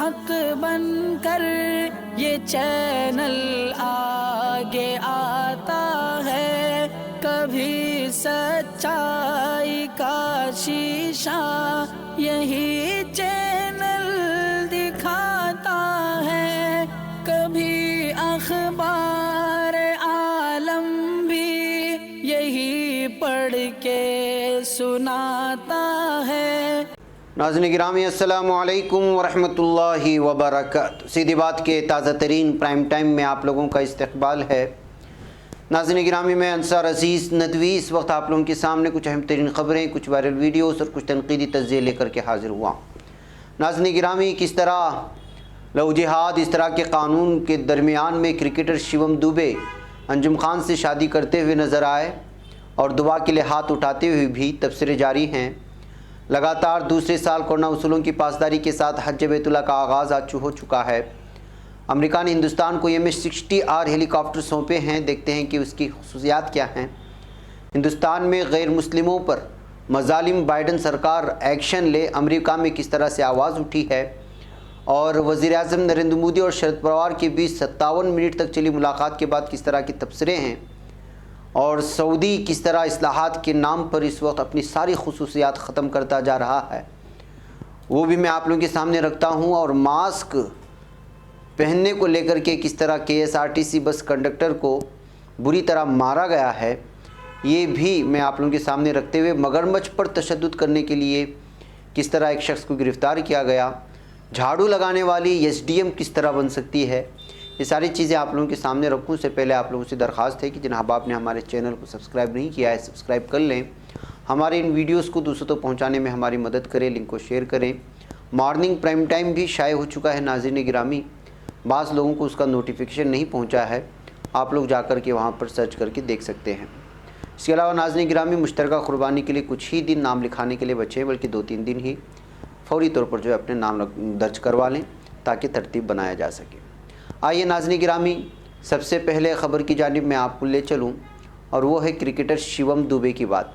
حق بن کر یہ چینل آگے آتا ہے، کبھی سچائی کا شیشہ یہی چینل دکھاتا ہے، کبھی اخبار عالم بھی یہی پڑھ کے سناتا ہے۔ ناظرین گرامی السلام علیکم ورحمۃ اللہ وبرکاتہ۔ سیدھی بات کے تازہ ترین پرائم ٹائم میں آپ لوگوں کا استقبال ہے۔ ناظرین گرامی میں انصار عزیز ندوی اس وقت آپ لوگوں کے سامنے کچھ اہم ترین خبریں، کچھ وائرل ویڈیوز اور کچھ تنقیدی تجزیے لے کر کے حاضر ہوا۔ ناظرین گرامی کس طرح لو جہاد اس طرح کے قانون کے درمیان میں کرکٹر شیوم دوبے انجم خان سے شادی کرتے ہوئے نظر آئے اور دعا کے لیے ہاتھ اٹھاتے ہوئے بھی تبصرے جاری ہیں۔ لگاتار دوسرے سال کورونا اصولوں کی پاسداری کے ساتھ حج بیت اللہ کا آغاز ہو چکا ہے۔ امریکہ نے ہندوستان کو MH-60R ہیلی کاپٹر سونپے ہیں۔ دیکھتے ہیں کہ اس کی خصوصیات کیا ہیں۔ ہندوستان میں غیر مسلموں پر مظالم، بائیڈن سرکار ایکشن لے، امریکہ میں کس طرح سے آواز اٹھی ہے، اور وزیر اعظم نریندر مودی اور شرد پوار کے بیچ 57 منٹ تک چلی ملاقات کے بعد کس طرح کے تبصرے ہیں، اور سعودی کس طرح اصلاحات کے نام پر اس وقت اپنی ساری خصوصیات ختم کرتا جا رہا ہے، وہ بھی میں آپ لوگوں کے سامنے رکھتا ہوں۔ اور ماسک پہننے کو لے کر کے کس طرح KSRTC بس کنڈکٹر کو بری طرح مارا گیا ہے، یہ بھی میں آپ لوگوں کے سامنے رکھتے ہوئے مگرمچھ پر تشدد کرنے کے لیے کس طرح ایک شخص کو گرفتار کیا گیا، جھاڑو لگانے والی SDM کس طرح بن سکتی ہے، یہ ساری چیزیں آپ لوگوں کے سامنے رکھوں سے پہلے آپ لوگوں سے درخواست ہے کہ جن احباب نے ہمارے چینل کو سبسکرائب نہیں کیا ہے سبسکرائب کر لیں، ہمارے ان ویڈیوز کو دوسروں تک پہنچانے میں ہماری مدد کریں، لنک کو شیئر کریں۔ مارننگ پرائم ٹائم بھی شائع ہو چکا ہے ناظرین گرامی، بعض لوگوں کو اس کا نوٹیفیکیشن نہیں پہنچا ہے، آپ لوگ جا کر کے وہاں پر سرچ کر کے دیکھ سکتے ہیں۔ اس کے علاوہ ناظرین گرامی مشترکہ قربانی کے لیے کچھ ہی دن نام لکھانے کے لیے بچے ہیں، بلکہ 2-3 دن ہی فوری طور پر جو ہے اپنے نام درج کروا لیں تاکہ ترتیب بنایا جا سکے۔ آئیے ناظرین گرامی سب سے پہلے خبر کی جانب میں آپ کو لے چلوں، اور وہ ہے کرکٹر شیوم دوبے کی بات۔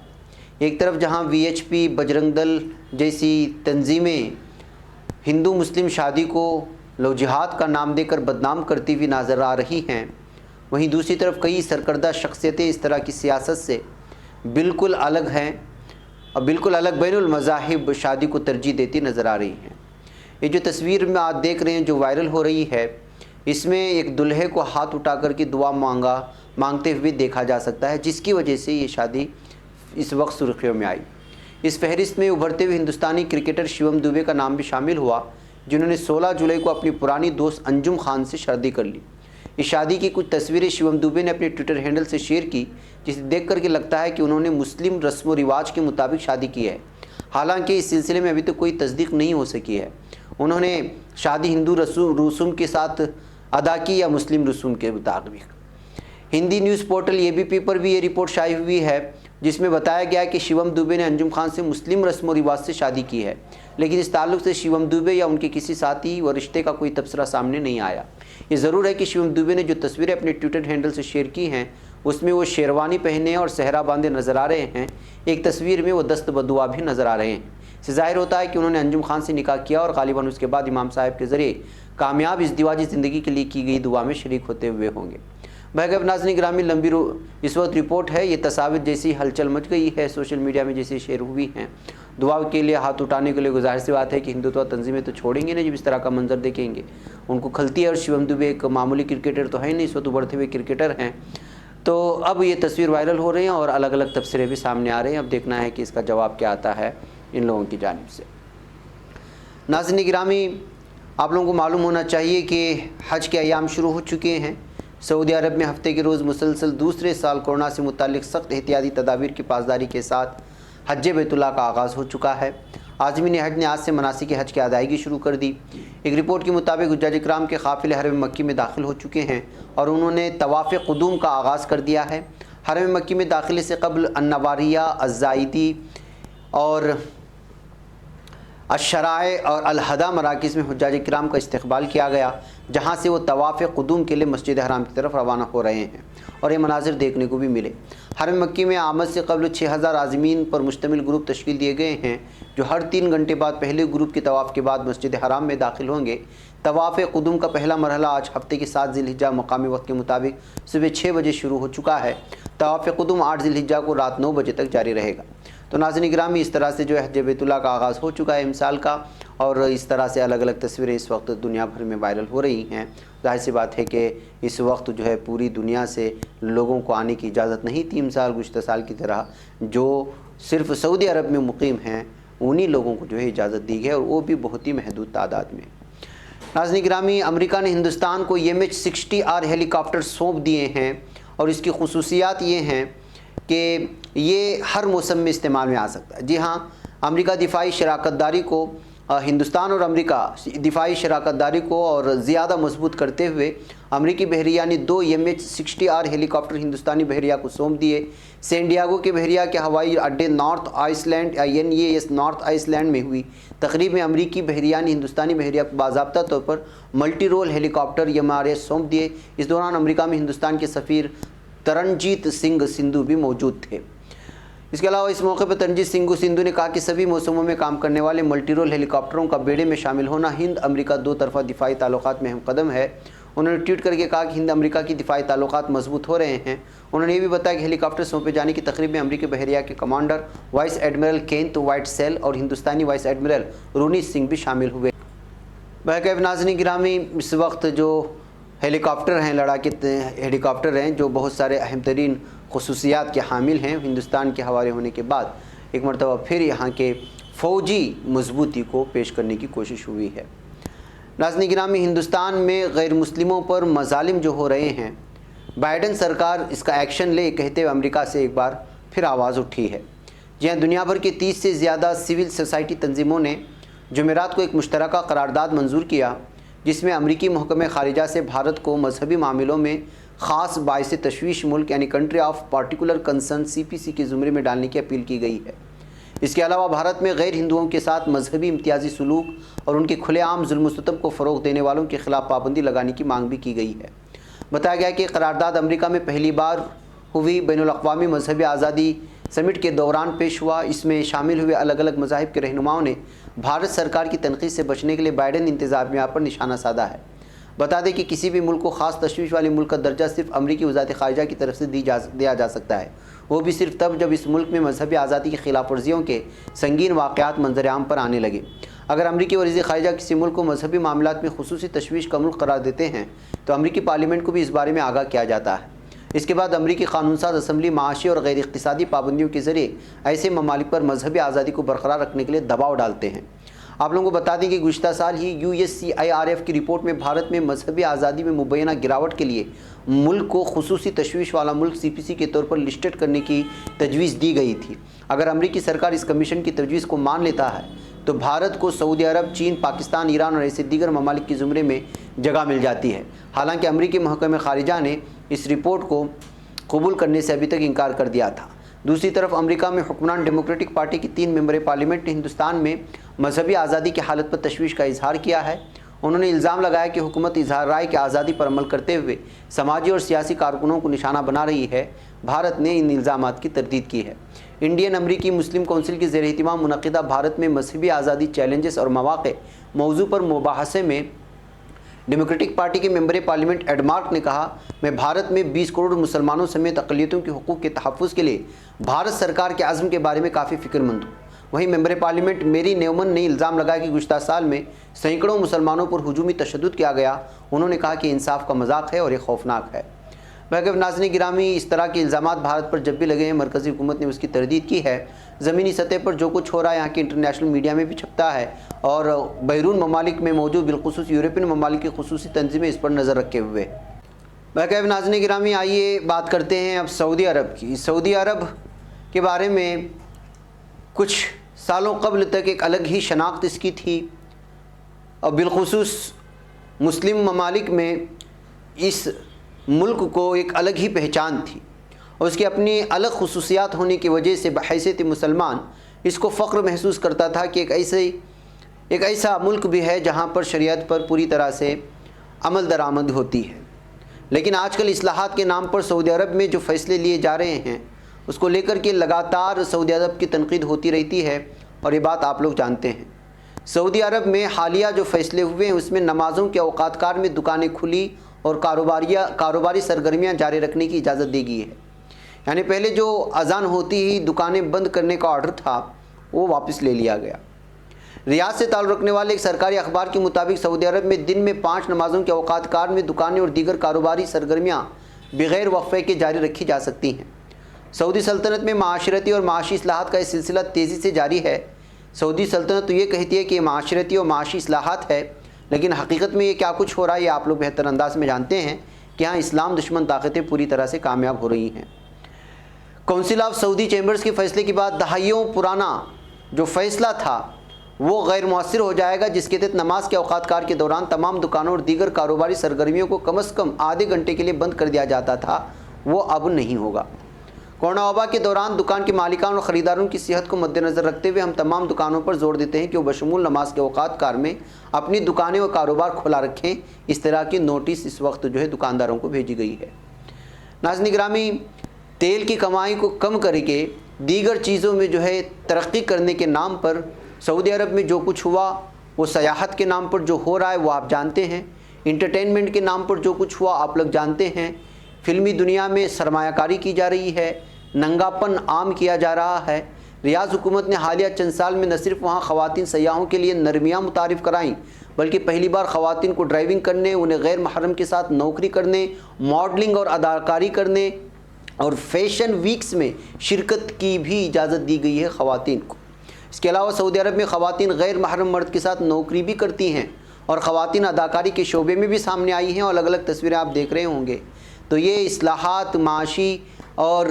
ایک طرف جہاں VHP، بجرنگ دل جیسی تنظیمیں ہندو مسلم شادی کو لو جہاد کا نام دے کر بدنام کرتی ہوئی نظر آ رہی ہیں، وہیں دوسری طرف کئی سرکردہ شخصیتیں اس طرح کی سیاست سے بالکل الگ ہیں اور بالکل الگ بین المذاہب شادی کو ترجیح دیتی نظر آ رہی ہیں۔ یہ جو تصویر میں آپ دیکھ رہے ہیں جو وائرل ہو رہی ہے، اس میں ایک دلہے کو ہاتھ اٹھا کر کے دعا مانگتے ہوئے دیکھا جا سکتا ہے، جس کی وجہ سے یہ شادی اس وقت سرخیوں میں آئی۔ اس فہرست میں ابھرتے ہوئے ہندوستانی کرکٹر شیوم دوبے کا نام بھی شامل ہوا، جنہوں نے 16 جولائی کو اپنی پرانی دوست انجم خان سے شادی کر لی۔ اس شادی کی کچھ تصویریں شیوم دوبے نے اپنے ٹویٹر ہینڈل سے شیئر کی، جسے دیکھ کر کے لگتا ہے کہ انہوں نے مسلم رسم و رواج کے مطابق شادی کی ہے، حالانکہ اس سلسلے میں ابھی تک کوئی تصدیق نہیں ہو سکی ہے۔ انہوں نے شادی ہندو رسوم کے ساتھ ادا کی یا مسلم رسوم کے مطابق۔ ہندی نیوز پورٹل ABP پر بھی یہ رپورٹ شائع ہوئی ہے، جس میں بتایا گیا ہے کہ شیوم دوبے نے انجم خان سے مسلم رسم و رواج سے شادی کی ہے، لیکن اس تعلق سے شیوم دوبے یا ان کے کسی ساتھی و رشتے کا کوئی تبصرہ سامنے نہیں آیا۔ یہ ضرور ہے کہ شیوم دوبے نے جو تصویریں اپنے ٹویٹر ہینڈل سے شیئر کی ہیں، اس میں وہ شیروانی پہنے اور صحرا باندھے نظر آ رہے ہیں، ایک تصویر میں وہ دست بدعا بھی نظر آ رہے ہیں۔ اس سے ظاہر ہوتا ہے کہ انہوں نے انجم خان سے نکاح کیا اور غالباً اس کے بعد امام صاحب کے ذریعے کامیاب ازدواجی زندگی کے لیے کی گئی دعا میں شریک ہوتے ہوئے ہوں گے۔ بہرکیف ناظرین گرامی لمبی اس وقت رپورٹ ہے، یہ تصاویر جیسی ہلچل مچ گئی ہے سوشل میڈیا میں جیسے شیئر ہوئی ہیں، دعا کے لیے ہاتھ اٹھانے کے لیے گزارش سی بات ہے کہ ہندوتوا تنظیمیں تو چھوڑیں گے نہیں جب اس طرح کا منظر دیکھیں گے، ان کو کھلتی ہے۔ اور شیوم دوبے ایک معمولی کرکٹر تو ہے نہیں، اس وقت ابھرتے ہوئے کرکٹر ہیں، تو اب یہ تصویر وائرل ہو رہے ہیں اور الگ الگ تبصرے بھی سامنے آ رہے ہیں۔ اب دیکھنا ہے کہ اس کا جواب کیا آتا ہے ان لوگوں کی جانب سے۔ ناظرین گرامی آپ لوگوں کو معلوم ہونا چاہیے کہ حج کے ایام شروع ہو چکے ہیں۔ سعودی عرب میں ہفتے کے روز مسلسل دوسرے سال کورونا سے متعلق سخت احتیاطی تدابیر کی پاسداری کے ساتھ حج بیت اللہ کا آغاز ہو چکا ہے۔ عازمین حج نے آج سے مناسک حج کی ادائیگی شروع کر دی۔ ایک رپورٹ کے مطابق حجاج کرام کے قافلے حرم مکی میں داخل ہو چکے ہیں اور انہوں نے طواف قدوم کا آغاز کر دیا ہے۔ حرم مکی میں داخلے سے قبل النواریہ، الزائدی اور الشرائع اور الہدا مراکز میں حجاج کرام کا استقبال کیا گیا، جہاں سے وہ طواف قدوم کے لیے مسجد حرام کی طرف روانہ ہو رہے ہیں اور یہ مناظر دیکھنے کو بھی ملے۔ حرم مکی میں آمد سے قبل 6000 عازمین پر مشتمل گروپ تشکیل دیے گئے ہیں جو ہر 3 گھنٹے بعد پہلے گروپ کے طواف کے بعد مسجد حرام میں داخل ہوں گے۔ طواف قدوم کا پہلا مرحلہ آج ہفتے کے 7 ذی الحجہ مقامی وقت کے مطابق صبح 6 بجے شروع ہو چکا ہے۔ طواف قدوم 8 ذی الحجہ کو رات 9 بجے تک جاری رہے گا۔ تو ناظرین گرامی، اس طرح سے جو ہے حج بیت اللہ کا آغاز ہو چکا ہے امسال کا، اور اس طرح سے الگ الگ تصویریں اس وقت دنیا بھر میں وائرل ہو رہی ہیں۔ ظاہر سی بات ہے کہ اس وقت جو ہے پوری دنیا سے لوگوں کو آنے کی اجازت نہیں تھی امسال گزشتہ سال کی طرح، جو صرف سعودی عرب میں مقیم ہیں انہی لوگوں کو جو ہے اجازت دی گئی ہے، اور وہ بھی بہت ہی محدود تعداد میں۔ ناظرین گرامی، امریکہ نے ہندوستان کو MH-60R ہیلی کاپٹر سونپ دیے ہیں، اور اس کی خصوصیات یہ ہیں کہ یہ ہر موسم میں استعمال میں آ سکتا ہے۔ جی ہاں، امریکہ دفاعی شراکت داری کو ہندوستان اور امریکہ دفاعی شراکت داری کو اور زیادہ مضبوط کرتے ہوئے امریکی بحریہ نے 2 MH-60R ہیلی کاپٹر ہندوستانی بحریہ کو سونپ دیے۔ سین ڈیاگو کے بحریہ کے ہوائی اڈے north Iceland NAS north Iceland میں ہوئی تقریب میں امریکی بحریہ نے ہندوستانی بحریہ کو باضابطہ طور پر ملٹی رول ہیلی کاپٹر MRS سونپ دیے۔ اس دوران امریکہ میں ہندوستان کے سفیر ترنجیت سنگھ سندھو بھی موجود تھے۔ اس کے علاوہ اس موقع پر ترنجیت سنگھ سندھو نے کہا کہ سبھی موسموں میں کام کرنے والے ملٹی رول ہیلی کاپٹروں کا بیڑے میں شامل ہونا ہند امریکہ 2 طرفہ دفاعی تعلقات میں اہم قدم ہے۔ انہوں نے ٹویٹ کر کے کہا کہ ہند امریکہ کی دفاعی تعلقات مضبوط ہو رہے ہیں۔ انہوں نے یہ بھی بتایا کہ ہیلی کاپٹر سونپے جانے کی تقریب میں امریکی بحریہ کے commander vice admiral Kenneth Whitesell اور ہندوستانی وائس ایڈمرل رونی سنگھ بھی شامل ہوئے۔ بہرکیف ناظرین گرامی، اس وقت جو ہیلی کاپٹر ہیں، لڑاکی ہیلی کاپٹر ہیں جو بہت سارے اہم ترین خصوصیات کے حامل ہیں، ہندوستان کے حوالے ہونے کے بعد ایک مرتبہ پھر یہاں کے فوجی مضبوطی کو پیش کرنے کی کوشش ہوئی ہے۔ ناظرین گرامی، ہندوستان میں غیر مسلموں پر مظالم جو ہو رہے ہیں، بائیڈن سرکار اس کا ایکشن لے کہتے ہوئے امریکہ سے ایک بار پھر آواز اٹھی ہے۔ جہاں دنیا بھر کے 30 سے زیادہ سول سوسائٹی تنظیموں نے جمعرات کو ایک مشترکہ قرارداد منظور کیا، جس میں امریکی محکمہ خارجہ سے بھارت کو مذہبی معاملوں میں خاص باعث تشویش ملک یعنی country of particular concern CPC کے زمرے میں ڈالنے کی اپیل کی گئی ہے۔ اس کے علاوہ بھارت میں غیر ہندوؤں کے ساتھ مذہبی امتیازی سلوک اور ان کے کھلے عام ظلم و ستم کو فروغ دینے والوں کے خلاف پابندی لگانے کی مانگ بھی کی گئی ہے۔ بتایا گیا کہ قرارداد امریکہ میں پہلی بار ہوئی بین الاقوامی مذہبی آزادی سمٹ کے دوران پیش ہوا۔ اس میں شامل ہوئے الگ الگ مذاہب کے رہنماؤں نے بھارت سرکار کی تنقید سے بچنے کے لیے بائیڈن انتظامیہ پر نشانہ سادھا ہے۔ بتا دیں کہ کسی بھی ملک کو خاص تشویش والے ملک کا درجہ صرف امریکی وزارت خارجہ کی طرف سے دیا جا سکتا ہے، وہ بھی صرف تب جب اس ملک میں مذہبی آزادی کی خلاف ورزیوں کے سنگین واقعات منظر عام پر آنے لگے۔ اگر امریکی وزیر خارجہ کسی ملک کو مذہبی معاملات میں خصوصی تشویش کا ملک قرار دیتے ہیں تو امریکی پارلیمنٹ کو بھی اس بارے میں آگاہ کیا جاتا ہے۔ اس کے بعد امریکی قانون ساز اسمبلی معاشی اور غیر اقتصادی پابندیوں کے ذریعے ایسے ممالک پر مذہبی آزادی کو برقرار رکھنے کے لیے دباؤ ڈالتے ہیں۔ آپ لوگوں کو بتا دیں کہ گزشتہ سال ہی USCIRF کی رپورٹ میں بھارت میں مذہبی آزادی میں مبینہ گراوٹ کے لیے ملک کو خصوصی تشویش والا ملک CPC کے طور پر لسٹڈ کرنے کی تجویز دی گئی تھی۔ اگر امریکی سرکار اس کمیشن کی تجویز کو مان لیتا ہے تو بھارت کو سعودی عرب، چین، پاکستان، ایران اور ایسے دیگر ممالک کے زمرے میں جگہ مل جاتی ہے۔ حالانکہ امریکی محکمہ خارجہ نے اس رپورٹ کو قبول کرنے سے ابھی تک انکار کر دیا تھا۔ دوسری طرف امریکہ میں حکمران ڈیموکریٹک پارٹی کی 3 ممبر پارلیمنٹ نے ہندوستان میں مذہبی آزادی کی حالت پر تشویش کا اظہار کیا ہے۔ انہوں نے الزام لگایا کہ حکومت اظہار رائے کی آزادی پر عمل کرتے ہوئے سماجی اور سیاسی کارکنوں کو نشانہ بنا رہی ہے۔ بھارت نے ان الزامات کی تردید کی ہے۔ انڈین امریکی مسلم کونسل کے زیر اہتمام منعقدہ بھارت میں مذہبی آزادی چیلنجز اور مواقع موضوع پر مباحثے میں ڈیموکریٹک پارٹی کے ممبر پارلیمنٹ ایڈ مارک نے کہا، میں بھارت میں 20 کروڑ مسلمانوں سمیت اقلیتوں کے حقوق کے تحفظ کے لیے بھارت سرکار کے عزم کے بارے میں کافی فکر مند ہوں۔ وہیں ممبر پارلیمنٹ میری نیومن نے الزام لگایا کہ گزشتہ سال میں سینکڑوں مسلمانوں پر ہجومی تشدد کیا گیا۔ انہوں نے کہا کہ انصاف کا مذاق ہے اور یہ خوفناک ہے۔ بہرکیف ناظرین گرامی، اس طرح کے الزامات بھارت پر جب بھی لگے ہیں مرکزی حکومت نے اس کی تردید کی ہے۔ زمینی سطح پر جو کچھ ہو رہا ہے یہاں کی انٹرنیشنل میڈیا میں بھی چھپتا ہے، اور بیرون ممالک میں موجود بالخصوص یورپین ممالک کی خصوصی تنظیمیں اس پر نظر رکھے ہوئے۔ بہرکیف ناظرین گرامی، آئیے بات کرتے ہیں اب سعودی عرب کی۔ سعودی عرب کے بارے میں کچھ سالوں قبل تک ایک الگ ہی شناخت اس کی تھی، اور بالخصوص مسلم ممالک میں اس ملک کو ایک الگ ہی پہچان تھی، اور اس کی اپنی الگ خصوصیات ہونے کی وجہ سے بحیثیت مسلمان اس کو فخر محسوس کرتا تھا کہ ایک ایسا ملک بھی ہے جہاں پر شریعت پر پوری طرح سے عمل درآمد ہوتی ہے۔ لیکن آج کل اصلاحات کے نام پر سعودی عرب میں جو فیصلے لیے جا رہے ہیں اس کو لے کر کے لگاتار سعودی عرب کی تنقید ہوتی رہتی ہے، اور یہ بات آپ لوگ جانتے ہیں۔ سعودی عرب میں حالیہ جو فیصلے ہوئے ہیں اس میں نمازوں کے اوقات کار میں دکانیں کھلی اور کاروباری سرگرمیاں جاری رکھنے کی اجازت دی گئی ہے۔ یعنی پہلے جو اذان ہوتی ہی دکانیں بند کرنے کا آرڈر تھا وہ واپس لے لیا گیا۔ ریاض سے تعلق رکھنے والے ایک سرکاری اخبار کے مطابق سعودی عرب میں دن میں 5 نمازوں کے اوقات کار میں دکانیں اور دیگر کاروباری سرگرمیاں بغیر وقفے کے جاری رکھی جا سکتی ہیں۔ سعودی سلطنت میں معاشرتی اور معاشی اصلاحات کا یہ سلسلہ تیزی سے جاری ہے۔ سعودی سلطنت تو یہ کہتی ہے کہ یہ معاشرتی اور معاشی اصلاحات ہے، لیکن حقیقت میں یہ کیا کچھ ہو رہا ہے یہ آپ لوگ بہتر انداز میں جانتے ہیں کہ ہاں اسلام دشمن طاقتیں پوری طرح سے کامیاب ہو رہی ہیں۔ کونسل آف سعودی چیمبرز کے فیصلے کے بعد دہائیوں پرانا جو فیصلہ تھا وہ غیر مؤثر ہو جائے گا، جس کے تحت نماز کے اوقات کار کے دوران تمام دکانوں اور دیگر کاروباری سرگرمیوں کو کم از کم آدھے گھنٹے کے لیے بند کر دیا جاتا تھا، وہ اب نہیں ہوگا۔ کورونا وبا کے دوران دکان کے مالکان اور خریداروں کی صحت کو مد نظر رکھتے ہوئے ہم تمام دکانوں پر زور دیتے ہیں کہ وہ بشمول نماز کے اوقات کار میں اپنی دکانیں اور کاروبار کھلا رکھیں۔ اس طرح کی نوٹس اس وقت جو ہے دکانداروں کو بھیجی گئی ہے۔ ناظرین گرامی، تیل کی کمائی کو کم کر کے دیگر چیزوں میں جو ہے ترقی کرنے کے نام پر سعودی عرب میں جو کچھ ہوا، وہ سیاحت کے نام پر جو ہو رہا ہے وہ آپ جانتے ہیں، انٹرٹینمنٹ کے نام پر جو کچھ ہوا آپ لوگ جانتے ہیں، فلمی دنیا میں سرمایہ کاری کی جا رہی ہے، ننگاپن عام کیا جا رہا ہے۔ ریاض حکومت نے حالیہ چند سال میں نہ صرف وہاں خواتین سیاحوں کے لیے نرمیاں متعارف کرائیں، بلکہ پہلی بار خواتین کو ڈرائیونگ کرنے، انہیں غیر محرم کے ساتھ نوکری کرنے، ماڈلنگ اور اداکاری کرنے اور فیشن ویکس میں شرکت کی بھی اجازت دی گئی ہے خواتین کو۔ اس کے علاوہ سعودی عرب میں خواتین غیر محرم مرد کے ساتھ نوکری بھی کرتی ہیں، اور خواتین اداکاری کے شعبے میں بھی سامنے آئی ہیں، اور الگ الگ تصویریں آپ دیکھ رہے ہوں گے۔ تو یہ اصلاحات معاشی اور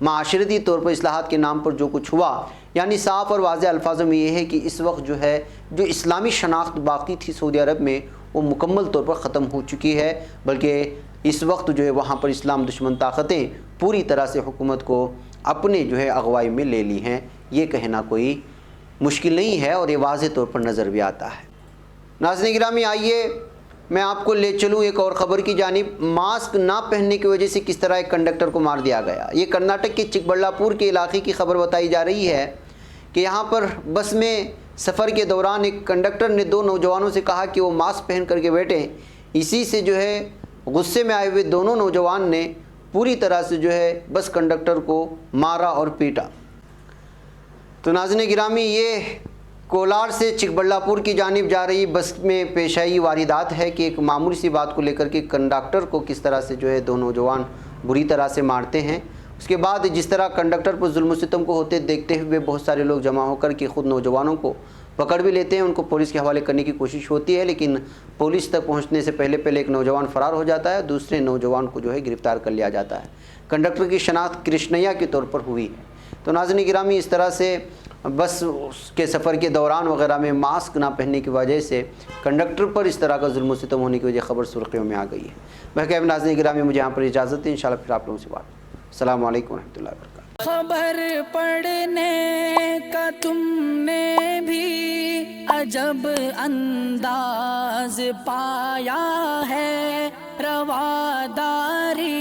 معاشرتی طور پر اصلاحات کے نام پر جو کچھ ہوا، یعنی صاف اور واضح الفاظوں میں یہ ہے کہ اس وقت جو ہے جو اسلامی شناخت باقی تھی سعودی عرب میں وہ مکمل طور پر ختم ہو چکی ہے، بلکہ اس وقت جو ہے وہاں پر اسلام دشمن طاقتیں پوری طرح سے حکومت کو اپنے جو ہے اغوائی میں لے لی ہیں۔ یہ کہنا کوئی مشکل نہیں ہے اور یہ واضح طور پر نظر بھی آتا ہے۔ ناظرین گرامی، آئیے میں آپ کو لے چلوں ایک اور خبر کی جانب۔ ماسک نہ پہننے کی وجہ سے کس طرح ایک کنڈکٹر کو مار دیا گیا۔ یہ کرناٹک کے چکبڑاپور کے علاقے کی خبر بتائی جا رہی ہے کہ یہاں پر بس میں سفر کے دوران ایک کنڈکٹر نے 2 نوجوانوں سے کہا کہ وہ ماسک پہن کر کے بیٹھیں۔ اسی سے جو ہے غصے میں آئے ہوئے دونوں نوجوان نے پوری طرح سے جو ہے بس کنڈکٹر کو مارا اور پیٹا۔ تو ناظرین گرامی، یہ کولار سے چکبڑاپور کی جانب جا رہی بس میں پیش آئی واردات ہے کہ ایک معمولی سی بات کو لے کر کے کنڈکٹر کو کس طرح سے جو ہے 2 نوجوان بری طرح سے مارتے ہیں۔ اس کے بعد جس طرح کنڈکٹر پر ظلم و ستم کو ہوتے دیکھتے ہوئے بہت سارے لوگ جمع ہو کر کے خود نوجوانوں کو پکڑ بھی لیتے ہیں، ان کو پولیس کے حوالے کرنے کی کوشش ہوتی ہے، لیکن پولیس تک پہنچنے سے پہلے ایک نوجوان فرار ہو جاتا ہے، دوسرے نوجوان کو جو ہے گرفتار کر لیا جاتا ہے۔ کنڈکٹر کی شناخت کرشنیا کے طور پر ہوئی ہے۔ تو ناظرین گرامی، اس طرح سے بس کے سفر کے دوران وغیرہ میں ماسک نہ پہننے کی وجہ سے کنڈکٹر پر اس طرح کا ظلم و ستم ہونے کی وجہ خبر سرخیوں میں آ گئی ہے۔ بہرکیف ناظرین گرامی، مجھے یہاں پر اجازت ہے، انشاءاللہ پھر آپ لوگوں سے بات۔ السلام علیکم ورحمۃ اللہ وبرکاتہ۔ خبر پڑھنے کا تم نے بھی عجب انداز پایا ہے، رواداری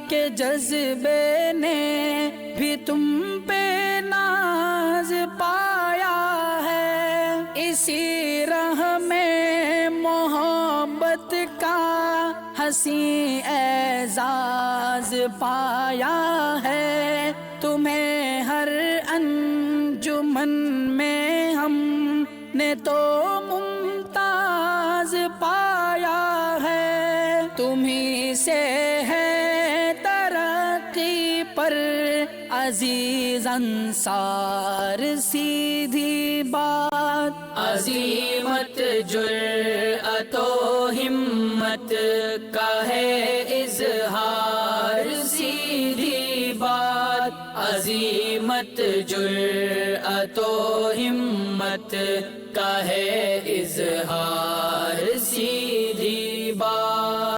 کے جذبے نے بھی تم پہ ناز پایا ہے، اسی راہ میں محبت کا حسین اعزاز پایا ہے، تمہیں ہر انجمن میں ہم نے تو ممتاز پایا ہے، تمہیں سے ہے ترقی پر عزیز انصار، سیدھی بات عظیمت جرأت و ہمت کا ہے اظہار، سیدھی بات عظیمت جرأت و ہمت کا ہے اظہار، سیدھی بات۔